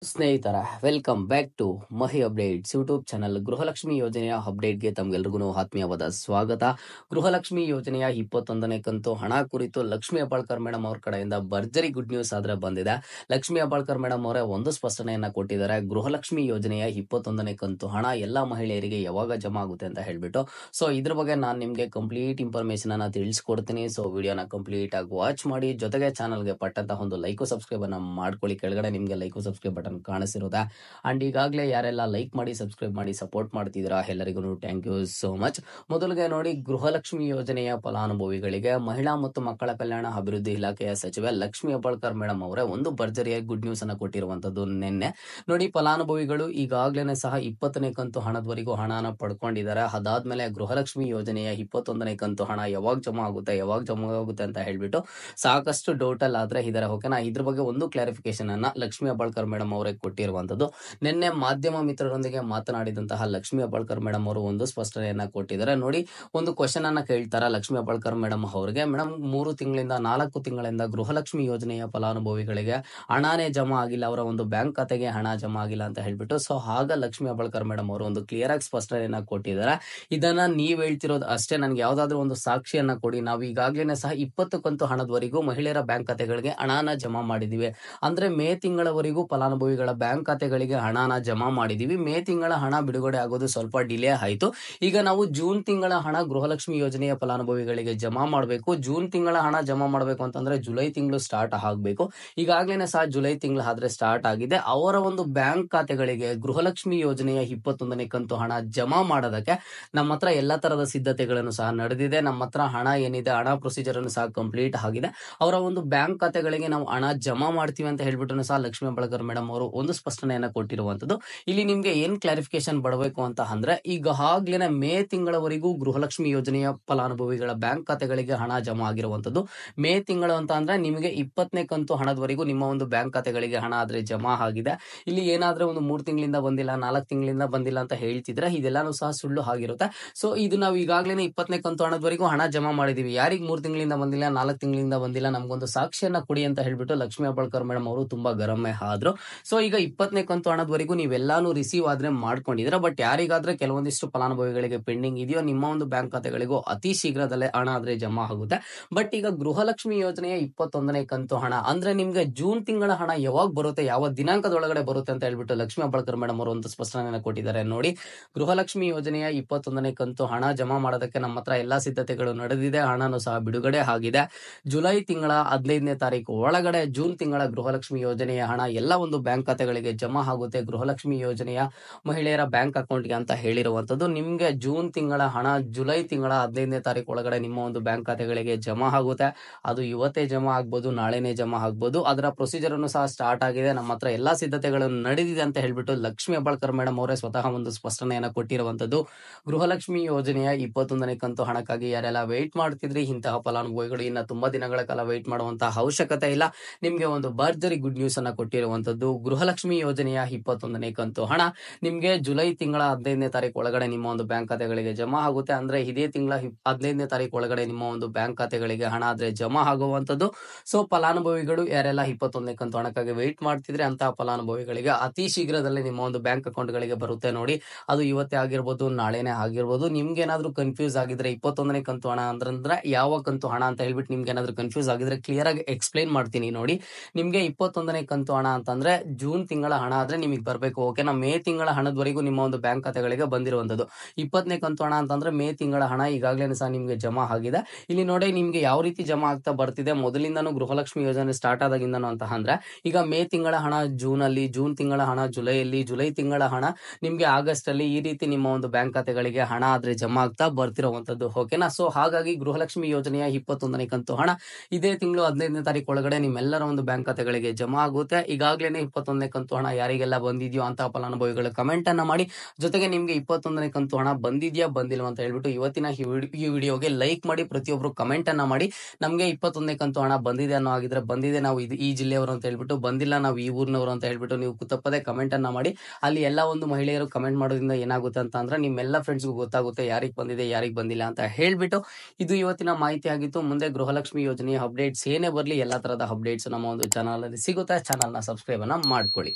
ಸ್ನೇಹಿತರ welcome back to Mahi updates YouTube channel. Gruhalakshmi ಯೋಜನೆಯ ಅಪ್ಡೇಟ್ಗೆ ತಮಗೆಲ್ಲರಿಗೂ ಆತ್ಮೀಯವಾದ ಸ್ವಾಗತ. ಗೃಹಲಕ್ಷ್ಮಿ ಯೋಜನೆಯ 21ನೇ ಕಂತು ಹಣ ಕುರಿತು ಲಕ್ಷ್ಮಿ ಹೆಬ್ಬಾಳ್ಕರ್ ಮೇಡಮ್ ಅವ್ರ ಕಡೆಯಿಂದ ಭರ್ಜರಿ ಗುಡ್ ನ್ಯೂಸ್ ಆದ್ರೆ ಬಂದಿದೆ. ಲಕ್ಷ್ಮಿ ಹೆಬ್ಬಾಳ್ಕರ್ ಮೇಡಮ್ ಅವರೇ ಒಂದು ಸ್ಪಷ್ಟನೆಯನ್ನ ಕೊಟ್ಟಿದ್ದಾರೆ. ಗೃಹಲಕ್ಷ್ಮಿ ಯೋಜನೆಯ 21ನೇ ಕಂತು ಹಣ ಎಲ್ಲಾ ಮಹಿಳೆಯರಿಗೆ ಯಾವಾಗ ಜಮಾ ಆಗುತ್ತೆ ಅಂತ ಹೇಳ್ಬಿಟ್ಟು. ಸೊ ಇದ್ರ ಬಗ್ಗೆ ನಾನು ನಿಮ್ಗೆ ಕಂಪ್ಲೀಟ್ ಇನ್ಫಾರ್ಮೇಶನ್ ಅನ್ನ ತಿಳಿಸ್ಕೊಡ್ತೀನಿ. ಸೊ ವಿಡಿಯೋನ ಕಂಪ್ಲೀಟ್ ಆಗಿ ವಾಚ್ ಮಾಡಿ, ಜೊತೆಗೆ ಚಾನಲ್ಗೆ ಪಟ್ಟಂತ ಒಂದು ಲೈಕ್ ಸಬ್ಸ್ಕ್ರೈಬ್ ಅನ್ನ ಮಾಡ್ಕೊಳ್ಳಿ. ಕೆಳಗಡೆ ನಿಮ್ಗೆ ಲೈಕ್ ಸಬ್ಸ್ಕ್ರೈಬ್ ಬಟನ್ ಕಾಣಿಸಿರೋದಾ. ಅಂಡ್ ಈಗಾಗಲೇ ಯಾರೆಲ್ಲ ಲೈಕ್ ಮಾಡಿ ಸಬ್ಸ್ಕ್ರೈಬ್ ಮಾಡಿ ಸಪೋರ್ಟ್ ಮಾಡ್ತಿದ್ದೀರಾ ಎಲ್ಲರಿಗೂ ಥ್ಯಾಂಕ್ ಯು ಸೋ ಮಚ್. ಮೊದಲಿಗೆ ನೋಡಿ, ಗೃಹಲಕ್ಷ್ಮಿ ಯೋಜನೆಯ ಫಲಾನುಭವಿಗಳಿಗೆ ಮಹಿಳಾ ಮತ್ತು ಮಕ್ಕಳ ಕಲ್ಯಾಣ ಅಭಿವೃದ್ಧಿ ಇಲಾಖೆಯ ಸಚಿವೆ ಲಕ್ಷ್ಮಿ ಹೆಬ್ಬಾಳ್ಕರ್ ಮೇಡಮ್ ಅವರೇ ಒಂದು ಭರ್ಜರಿಯ ಗುಡ್ ನ್ಯೂಸ್ ಅನ್ನ ಕೊಟ್ಟಿರುವಂತದ್ದು ನಿನ್ನೆ. ನೋಡಿ, ಫಲಾನುಭವಿಗಳು ಈಗಾಗಲೇ ಸಹ 20ನೇ ಕಂತು ಹಣದವರೆಗೂ ಹಣನ ಪಡ್ಕೊಂಡಿದ್ದಾರೆ. ಅದಾದ್ಮೇಲೆ ಗೃಹಲಕ್ಷ್ಮಿ ಯೋಜನೆಯ 21ನೇ ಕಂತು ಹಣ ಯಾವಾಗ ಜಮಾ ಆಗುತ್ತೆ ಅಂತ ಹೇಳ್ಬಿಟ್ಟು ಸಾಕಷ್ಟು ಡೌಟ್ ಅಲ್ಲಿ ಆದ್ರೆ ಇದಾರೆ. ಓಕೆನಾ, ಇದ್ರ ಬಗ್ಗೆ ಒಂದು ಕ್ಲಾರಿಫಿಕೇಶನ್ ಅನ್ನ ಲಕ್ಷ್ಮಿ ಹೆಬ್ಬಾಳ್ಕರ್ ಮೇಡಮ್ ಅವರೇ ಕೊಟ್ಟಿರುವಂತದ್ದು. ನಿನ್ನೆ ಮಾಧ್ಯಮ ಮಿತ್ರರೊಂದಿಗೆ ಮಾತನಾಡಿದಂತಹ ಲಕ್ಷ್ಮಿ ಹೆಬ್ಬಾಳ್ಕರ್ ಮೇಡಮ್ ಅವರು ಒಂದು ಸ್ಪಷ್ಟನೆಯನ್ನ ಕೊಟ್ಟಿದ್ದಾರೆ. ನೋಡಿ, ಒಂದು ಕ್ವಶನ್ ಅನ್ನ ಕೇಳ್ತಾರ ಲಕ್ಷ್ಮಿ ಹೆಬ್ಬಾಳ್ಕರ್ ಮೇಡಮ್ ಅವರಿಗೆ. ಮೇಡಮ್, 3 ತಿಂಗಳಿಂದ 4 ತಿಂಗಳಿಂದ ಗೃಹಲಕ್ಷ್ಮಿ ಯೋಜನೆಯ ಫಲಾನುಭವಿಗಳಿಗೆ ಹಣನೇ ಜಮಾ ಆಗಿಲ್ಲ, ಅವರ ಒಂದು ಬ್ಯಾಂಕ್ ಖಾತೆಗೆ ಹಣ ಜಮಾ ಆಗಿಲ್ಲ ಅಂತ ಹೇಳ್ಬಿಟ್ಟು. ಸೊ ಆಗ ಲಕ್ಷ್ಮಿ ಹೆಬ್ಬಾಳ್ಕರ್ ಮೇಡಮ್ ಅವರು ಒಂದು ಕ್ಲಿಯರ್ ಆಗಿ ಸ್ಪಷ್ಟನೆಯನ್ನ ಕೊಟ್ಟಿದ್ದಾರೆ. ಇದನ್ನ ನೀವ್ ಹೇಳ್ತಿರೋದು ಅಷ್ಟೇ, ನನ್ಗೆ ಯಾವ್ದಾದ್ರು ಒಂದು ಸಾಕ್ಷಿಯನ್ನ ಕೊಡಿ. ನಾವು ಈಗಾಗಲೇ ಸಹ 20 ಕಂತು ಹಣದವರೆಗೂ ಮಹಿಳೆಯರ ಬ್ಯಾಂಕ್ ಖಾತೆಗಳಿಗೆ ಹಣನ ಜಮಾ ಮಾಡಿದೀವಿ. ಅಂದ್ರೆ ಮೇ ತಿಂಗಳವರೆಗೂ ಫಲಾನುಭವಿಗಳ ಬ್ಯಾಂಕ್ ಖಾತೆಗಳಿಗೆ ಹಣನ ಜಮಾ ಮಾಡಿದೀವಿ. ಮೇ ತಿಂಗಳ ಹಣ ಬಿಡುಗಡೆ ಆಗೋದು ಸ್ವಲ್ಪ ಡಿಲೇ ಆಯ್ತು. ಈಗ ನಾವು ಜೂನ್ ತಿಂಗಳ ಹಣ ಗೃಹಲಕ್ಷ್ಮಿ ಯೋಜನೆಯ ಫಲಾನುಭವಿಗಳಿಗೆ ಜಮಾ ಮಾಡಬೇಕು. ಜೂನ್ ತಿಂಗಳ ಹಣ ಜಮಾ ಮಾಡಬೇಕು ಅಂತಂದ್ರೆ ಜುಲೈ ತಿಂಗಳು ಸ್ಟಾರ್ಟ್ ಆಗಬೇಕು. ಈಗಾಗಲೇ ಸಹ ಜುಲೈ ತಿಂಗಳು ಆದ್ರೆ ಸ್ಟಾರ್ಟ್ ಆಗಿದೆ. ಅವರ ಒಂದು ಬ್ಯಾಂಕ್ ಖಾತೆಗಳಿಗೆ ಗೃಹಲಕ್ಷ್ಮಿ ಯೋಜನೆಯ 21ನೇ ಕಂತು ಹಣ ಜಮಾ ಮಾಡೋದಕ್ಕೆ ನಮ್ಮ ಹತ್ರ ಎಲ್ಲಾ ತರದ ಸಿದ್ಧತೆಗಳನ್ನು ಸಹ ನಡೆದಿದೆ. ನಮ್ಮ ಹತ್ರ ಹಣ ಏನಿದೆ, ಹಣ ಪ್ರೊಸೀಜರ್ ಅನ್ನು ಸಹ ಕಂಪ್ಲೀಟ್ ಆಗಿದೆ. ಅವರ ಒಂದು ಬ್ಯಾಂಕ್ ಖಾತೆಗಳಿಗೆ ನಾವು ಹಣ ಜಮಾ ಮಾಡ್ತೀವಿ ಅಂತ ಹೇಳ್ಬಿಟ್ಟು ಸಹ ಲಕ್ಷ್ಮಿ ಹೆಬ್ಬಾಳ್ಕರ್ ಮೇಡಮ್ ಅವರು ಒಂದು ಸ್ಪಷ್ಟನೆಯನ್ನ ಕೊಟ್ಟಿರುವಂತದ್ದು. ಇಲ್ಲಿ ನಿಮ್ಗೆ ಏನ್ ಕ್ಲಾರಿಫಿಕೇಶನ್ ಬರಬೇಕು ಅಂತ ಅಂದ್ರೆ, ಈಗಾಗಲೇ ಮೇ ತಿಂಗಳವರೆಗೂ ಗೃಹಲಕ್ಷ್ಮಿ ಯೋಜನೆಯ ಫಲಾನುಭವಿಗಳ ಬ್ಯಾಂಕ್ ಖಾತೆಗಳಿಗೆ ಹಣ ಜಮಾ ಆಗಿರುವಂತದ್ದು. ಮೇ ತಿಂಗಳು ಅಂತ ಅಂದ್ರೆ ನಿಮಗೆ 20ನೇ ಕಂತು ಹಣದವರೆಗೂ ನಿಮ್ಮ ಒಂದು ಬ್ಯಾಂಕ್ ಖಾತೆಗಳಿಗೆ ಹಣ ಆದ್ರೆ ಜಮಾ ಆಗಿದೆ. ಇಲ್ಲಿ ಏನಾದ್ರೆ ಒಂದು 3 ತಿಂಗಳಿಂದ ಬಂದಿಲ್ಲ, 4 ತಿಂಗಳಿಂದ ಬಂದಿಲ್ಲ ಅಂತ ಹೇಳ್ತಿದ್ರೆ ಇದೆಲ್ಲಾನು ಸಹ ಸುಳ್ಳು ಆಗಿರುತ್ತೆ. ಸೊ ಇದು ನಾವು ಈಗಾಗಲೇ 20ನೇ ಕಂತು ಹಣದವರೆಗೂ ಹಣ ಜಮಾ ಮಾಡಿದೀವಿ. ಯಾರಿಗೆ 3 ತಿಂಗಳಿಂದ ಬಂದಿಲ್ಲ, 4 ತಿಂಗಳಿಂದ ಬಂದಿಲ್ಲ, ನಮ್ಗೊಂದು ಸಾಕ್ಷಿಯನ್ನ ಕೊಡಿ ಅಂತ ಹೇಳ್ಬಿಟ್ಟು ಲಕ್ಷ್ಮಿ ಹೆಬ್ಬಾಳ್ಕರ್ ಮೇಡಮ್ ಅವರು ತುಂಬಾ ಗರಮೆ ಆದ್ರು. ಸೊ ಈಗ 20ನೇ ಕಂತು ಹಣದವರೆಗೂ ನೀವೆಲ್ಲಾನು ರಿಸೀವ್ ಆದ್ರೆ ಮಾಡ್ಕೊಂಡಿದ್ರೆ, ಬಟ್ ಯಾರಿಗಾದ್ರೆ ಕೆಲವೊಂದಿಷ್ಟು ಫಲಾನುಭವಿಗಳಿಗೆ ಪೆಂಡಿಂಗ್ ಇದೆಯೋ ನಿಮ್ಮ ಒಂದು ಬ್ಯಾಂಕ್ ಖಾತೆಗಳಿಗೂ ಅತಿ ಶೀಘ್ರದಲ್ಲೇ ಹಣ ಆದ್ರೆ ಜಮಾ ಆಗುತ್ತೆ. ಬಟ್ ಈಗ ಗೃಹಲಕ್ಷ್ಮಿ ಯೋಜನೆಯ 21ನೇ ಕಂತು ಹಣ ಅಂದ್ರೆ ನಿಮ್ಗೆ ಜೂನ್ ತಿಂಗಳ ಹಣ ಯಾವಾಗ ಬರುತ್ತೆ, ಯಾವ ದಿನಾಂಕದೊಳಗಡೆ ಬರುತ್ತೆ ಅಂತ ಹೇಳ್ಬಿಟ್ಟು ಲಕ್ಷ್ಮಿ ಹೆಬ್ಬಾಳ್ಕರ್ ಮೇಡಮ್ ಅವರು ಒಂದು ಸ್ಪಷ್ಟನೆಯನ್ನು ಕೊಟ್ಟಿದ್ದಾರೆ. ನೋಡಿ, ಗೃಹಲಕ್ಷ್ಮಿ ಯೋಜನೆಯ 21ನೇ ಕಂತು ಹಣ ಜಮಾ ಮಾಡೋದಕ್ಕೆ ನಮ್ಮ ಹತ್ರ ಎಲ್ಲಾ ಸಿದ್ಧತೆಗಳು ನಡೆದಿದೆ. ಹಣನು ಸಹ ಬಿಡುಗಡೆ ಆಗಿದೆ. ಜುಲೈ ತಿಂಗಳ 15ನೇ ತಾರೀಕು ಒಳಗಡೆ ಜೂನ್ ತಿಂಗಳ ಗೃಹಲಕ್ಷ್ಮಿ ಯೋಜನೆಯ ಹಣ ಎಲ್ಲ ಒಂದು ಬ್ಯಾಂಕ್ ಖಾತೆಗಳಿಗೆ ಜಮಾ ಆಗುತ್ತೆ. ಗೃಹಲಕ್ಷ್ಮಿ ಯೋಜನೆಯ ಮಹಿಳೆಯರ ಬ್ಯಾಂಕ್ ಅಕೌಂಟ್ಗೆ ಅಂತ ಹೇಳಿರುವಂತದ್ದು. ನಿಮ್ಗೆ ಜೂನ್ ತಿಂಗಳ ಹಣ ಜುಲೈ ತಿಂಗಳ 15ನೇ ತಾರೀಕು ಒಳಗಡೆ ನಿಮ್ಮ ಒಂದು ಬ್ಯಾಂಕ್ ಖಾತೆಗಳಿಗೆ ಜಮಾ ಆಗುತ್ತೆ. ಅದು ಇವತ್ತೇ ಜಮಾ ಆಗ್ಬೋದು, ನಾಳೆನೇ ಜಮಾ ಆಗ್ಬೋದು. ಅದರ ಪ್ರೊಸೀಜರ್ ಅನ್ನು ಸಹ ಸ್ಟಾರ್ಟ್ ಆಗಿದೆ. ನಮ್ಮ ಹತ್ರ ಎಲ್ಲಾ ಸಿದ್ಧತೆಗಳು ನಡೆದಿದೆ ಅಂತ ಹೇಳ್ಬಿಟ್ಟು ಲಕ್ಷ್ಮಿ ಹೆಬ್ಬಾಳ್ಕರ್ ಮೇಡಮ್ ಅವರೇ ಸ್ವತಃ ಒಂದು ಸ್ಪಷ್ಟನೆಯನ್ನ ಕೊಟ್ಟಿರುವಂತದ್ದು. ಗೃಹಲಕ್ಷ್ಮಿ ಯೋಜನೆಯ 21ನೇ ಕಂತು ಹಣಕ್ಕಾಗಿ ಯಾರೆಲ್ಲ ವೇಟ್ ಮಾಡ್ತಿದ್ರಿ, ಇಂತಹ ಫಲಾನುಭವಿಗಳು ಇನ್ನ ತುಂಬಾ ದಿನಗಳ ಕಾಲ ವೇಟ್ ಮಾಡುವಂತಹ ಅವಶ್ಯಕತೆ ಇಲ್ಲ. ನಿಮ್ಗೆ ಒಂದು ಭರ್ಜರಿ ಗುಡ್ ನ್ಯೂಸ್ ಅನ್ನ ಕೊಟ್ಟಿರುವಂತದ್ದು. ಗೃಹಲಕ್ಷ್ಮಿ ಯೋಜನೆಯ 21ನೇ ಕಂತು ಹಣ ನಿಮ್ಗೆ ಜುಲೈ ತಿಂಗಳ 15ನೇ ತಾರೀಕು ಒಳಗಡೆ ನಿಮ್ಮ ಒಂದು ಬ್ಯಾಂಕ್ ಖಾತೆಗಳಿಗೆ ಜಮಾ ಆಗುತ್ತೆ. ಅಂದ್ರೆ ಇದೇ ತಿಂಗಳ 15ನೇ ತಾರೀಕು ಒಳಗಡೆ ನಿಮ್ಮ ಒಂದು ಬ್ಯಾಂಕ್ ಖಾತೆಗಳಿಗೆ ಹಣ ಆದ್ರೆ ಜಮಾ ಆಗುವಂತದ್ದು. ಸೊ ಫಲಾನುಭವಿಗಳು ಯಾರೆಲ್ಲ 21ನೇ ಕಂತು ಹಣಕ್ಕಾಗಿ ವೇಟ್ ಮಾಡ್ತಿದ್ರೆ ಅಂತಹ ಫಲಾನುಭವಿಗಳಿಗೆ ಅತಿ ಶೀಘ್ರದಲ್ಲೇ ನಿಮ್ಮ ಒಂದು ಬ್ಯಾಂಕ್ ಅಕೌಂಟ್ ಗಳಿಗೆ ಬರುತ್ತೆ. ನೋಡಿ, ಅದು ಇವತ್ತೇ ಆಗಿರ್ಬೋದು, ನಾಳೆನೇ ಆಗಿರ್ಬೋದು. ನಿಮ್ಗೆ ಏನಾದ್ರು ಕನ್ಫ್ಯೂಸ್ ಆಗಿದ್ರೆ 21ನೇ ಕಂತು ಹಣ ಅಂದ್ರೆ ಯಾವ ಕಂತು ಹಣ ಅಂತ ಹೇಳ್ಬಿಟ್ಟು ನಿಮ್ಗೆ ಏನಾದ್ರು ಕನ್ಫ್ಯೂಸ್ ಆಗಿದ್ರೆ ಕ್ಲಿಯರ್ ಆಗಿ ಎಕ್ಸ್ಪ್ಲೈನ್ ಮಾಡ್ತೀನಿ. ನೋಡಿ, ನಿಮ್ಗೆ 21ನೇ ಕಂತು ಹಣ ಅಂತಂದ್ರೆ ಜೂನ್ ತಿಂಗಳ ಹಣ ಆದ್ರೆ ನಿಮಗೆ ಬರಬೇಕು. ಓಕೆನಾ, ಮೇ ತಿಂಗಳ ಹಣದವರೆಗೂ ನಿಮ್ಮ ಒಂದು ಬ್ಯಾಂಕ್ ಖಾತೆಗಳಿಗೆ ಬಂದಿರುವಂತದ್ದು. 20ನೇ ಕಂತು ಹಣ ಅಂತಂದ್ರೆ ಮೇ ತಿಂಗಳ ಹಣ ಈಗಾಗಲೇ ಸಹ ನಿಮ್ಗೆ ಜಮಾ ಆಗಿದೆ. ಇಲ್ಲಿ ನೋಡಿ, ನಿಮ್ಗೆ ಯಾವ ರೀತಿ ಜಮಾ ಆಗ್ತಾ ಬರ್ತಿದೆ ಮೊದಲಿಂದಾನು ಗೃಹಲಕ್ಷ್ಮಿ ಯೋಜನೆ ಸ್ಟಾರ್ಟ್ ಆದಾಗಿಂದನು ಅಂತ ಅಂದ್ರೆ, ಈಗ ಮೇ ತಿಂಗಳ ಹಣ ಜೂನ್ ಅಲ್ಲಿ, ಜೂನ್ ತಿಂಗಳ ಹಣ ಜುಲೈಯಲ್ಲಿ, ಜುಲೈ ತಿಂಗಳ ಹಣ ನಿಮ್ಗೆ ಆಗಸ್ಟ್ ಅಲ್ಲಿ, ಈ ರೀತಿ ನಿಮ್ಮ ಒಂದು ಬ್ಯಾಂಕ್ ಖಾತೆಗಳಿಗೆ ಹಣ ಆದ್ರೆ ಜಮಾ ಆಗ್ತಾ ಬರ್ತಿರುವಂತದ್ದು. ಓಕೆನಾ, ಸೊ ಹಾಗಾಗಿ ಗೃಹಲಕ್ಷ್ಮಿ ಯೋಜನೆಯ 21ನೇ ಕಂತು ಹಣ ಇದೇ ತಿಂಗಳು 15ನೇ ತಾರೀಕು ಒಳಗಡೆ ನಿಮ್ಮೆಲ್ಲರ ಒಂದು ಬ್ಯಾಂಕ್ ಖಾತೆಗಳಿಗೆ ಜಮಾ ಆಗುತ್ತೆ. ಈಗಾಗಲೇ 21ನೇ ಕಂತು ಹಣ ಯಾರಿಗೆಲ್ಲ ಬಂದಿದೆಯೋ ಅಂತ ಫಲಾನುಭವಿಗಳು ಕಮೆಂಟ್ ಅನ್ನ ಮಾಡಿ. ಜೊತೆಗೆ ನಿಮ್ಗೆ 21ನೇ ಕಂತು ಹಣ ಬಂದಿದ್ಯಾ ಬಂದಿಲ್ವಾ ಅಂತ ಹೇಳ್ಬಿಟ್ಟು ಇವತ್ತಿನ ಈ ವಿಡಿಯೋಗೆ ಲೈಕ್ ಮಾಡಿ, ಪ್ರತಿಯೊಬ್ರು ಕಮೆಂಟ್ ಅನ್ನ ಮಾಡಿ. ನಮ್ಗೆ 21ನೇ ಕಂತು ಹಣ ಬಂದಿದೆ ಅನ್ನೋ ಆಗಿದ್ರೆ ಬಂದಿದೆ, ನಾವು ಈ ಜಿಲ್ಲೆಯವರು ಅಂತ ಹೇಳ್ಬಿಟ್ಟು, ಬಂದಿಲ್ಲ ನಾವು ಈ ಊರಿನವರು ಅಂತ ಹೇಳ್ಬಿಟ್ಟು ನೀವು ತಪ್ಪದೆ ಕಮೆಂಟ್ ಅನ್ನ ಮಾಡಿ. ಅಲ್ಲಿ ಎಲ್ಲಾ ಒಂದು ಮಹಿಳೆಯರು ಕಮೆಂಟ್ ಮಾಡೋದ್ರಿಂದ ಏನಾಗುತ್ತೆ ಅಂತ ಅಂದ್ರೆ ನಿಮ್ಮೆಲ್ಲ ಫ್ರೆಂಡ್ಸ್ಗೂ ಗೊತ್ತಾಗುತ್ತೆ ಯಾರಿಗೆ ಬಂದಿದೆ ಯಾರಿಗೆ ಬಂದಿಲ್ಲ ಅಂತ ಹೇಳ್ಬಿಟ್ಟು. ಇದು ಇವತ್ತಿನ ಮಾಹಿತಿ ಆಗಿತ್ತು. ಮುಂದೆ ಗೃಹಲಕ್ಷ್ಮಿ ಯೋಜನೆಯ ಅಪ್ಡೇಟ್ಸ್ ಏನೇ ಬರಲಿ ಎಲ್ಲಾ ತರದ ಅಪ್ಡೇಟ್ಸ್ ನಮ್ಮ ಒಂದು ಚಾನಲ್ ಅಲ್ಲಿ ಸಿಗುತ್ತೆ. ಚಾನಲ್ ನ ಸಬ್ಸ್ಕ್ರೈಬ್ ಅನ್ನ ಮಾಡ್ಕೊಳ್ಳಿ.